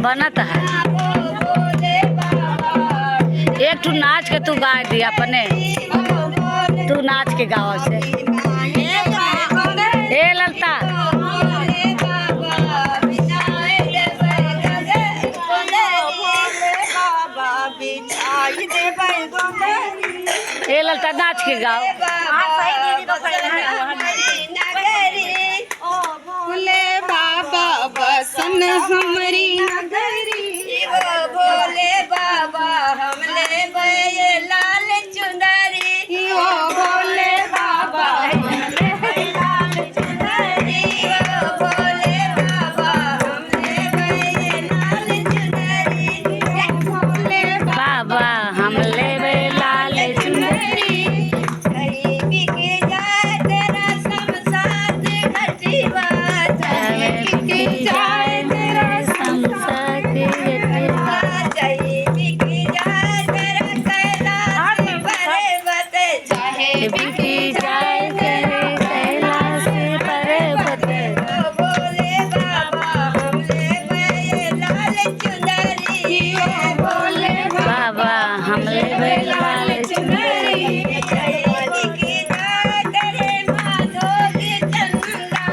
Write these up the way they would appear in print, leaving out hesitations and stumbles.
बनत है। एक ठू नाच के तू गा दी अपने, तू नाच के गाँव से। ए ललता ए ललता नाच के गाओ। भोले बाबा बसन हमारी नगरी, भोले बाबा हमले बये लाल चुनरी, ओ भोले बाबा हमले बये लाल चुनरी, ओ भोले बाबा हमले बये लाल चुनरी, भोले बाबा हमले बये लाल चुनरी। कहीं बिक जाए तेरा शमशाद घटिवा, कहीं बिक जाए तेरा शमशाद घटिवा, कहीं बिक जाए तेरा कैलाश पर्वत, चाहे बिक जाए तेरे कैलाश पर्वत, ओ भोले बाबा हमले बये लाल चुनरी, ओ भोले बाबा हमले बये लाल चुनरी। चाहे बिक जाए तेरे माधो की चंदा,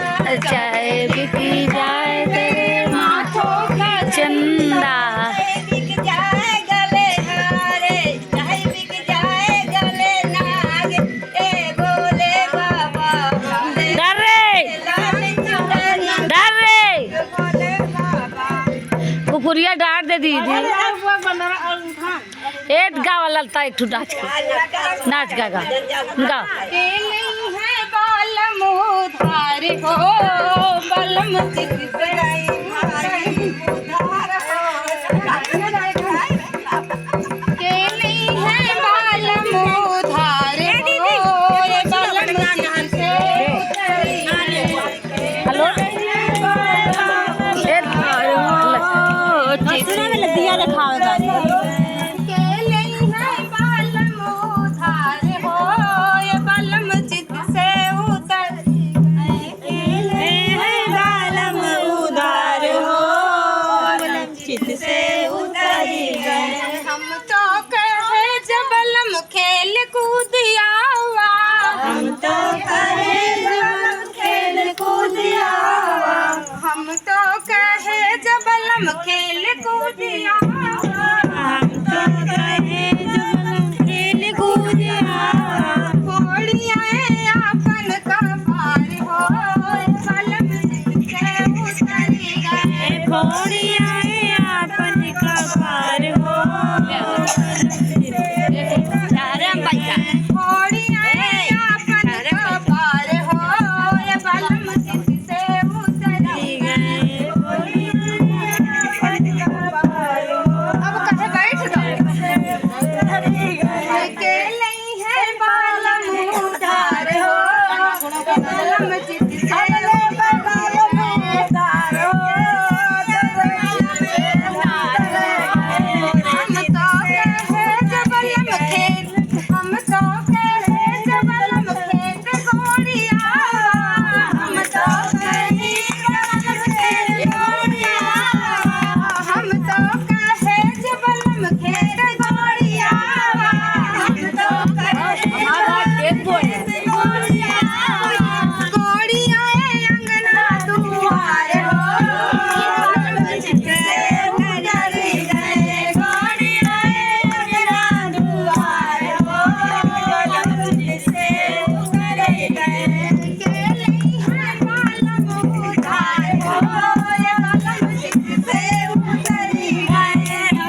चाहे बिक जाए तेरे माथों का चंदा, चाहे बिक जाए गले हारे, चाहे बिक जाए गले नाग, ए भोले बाबा हमले डर रे लाल चुनरी, डर रे भोले बाबा कुकुरिया डांट दे दीदी। एक गावा ललता एक ठू नाच के, नाच गा गा गा। केले है बालम उधार हो, बालम चित गई भारी उधार हो, केले है बालम उधार हो, ये बालम चित से हेलो दिया दिखाओ केले है बालम उधार हो, ये बालम चित से उतर, केले है बालम उधार हो, बालम चित से उतर गए। हम तो कहे जबलम खेल कूदिया हुआ, हम तो कहे जबलम खेल कूदिया हुआ, हम तो कहे जबलम खेल कूदिया हुआ, हम तो कहे जबलम खेल कूदिया हुआ, घोड़ियाँ आपन का पार हो, बलम से उतर गए,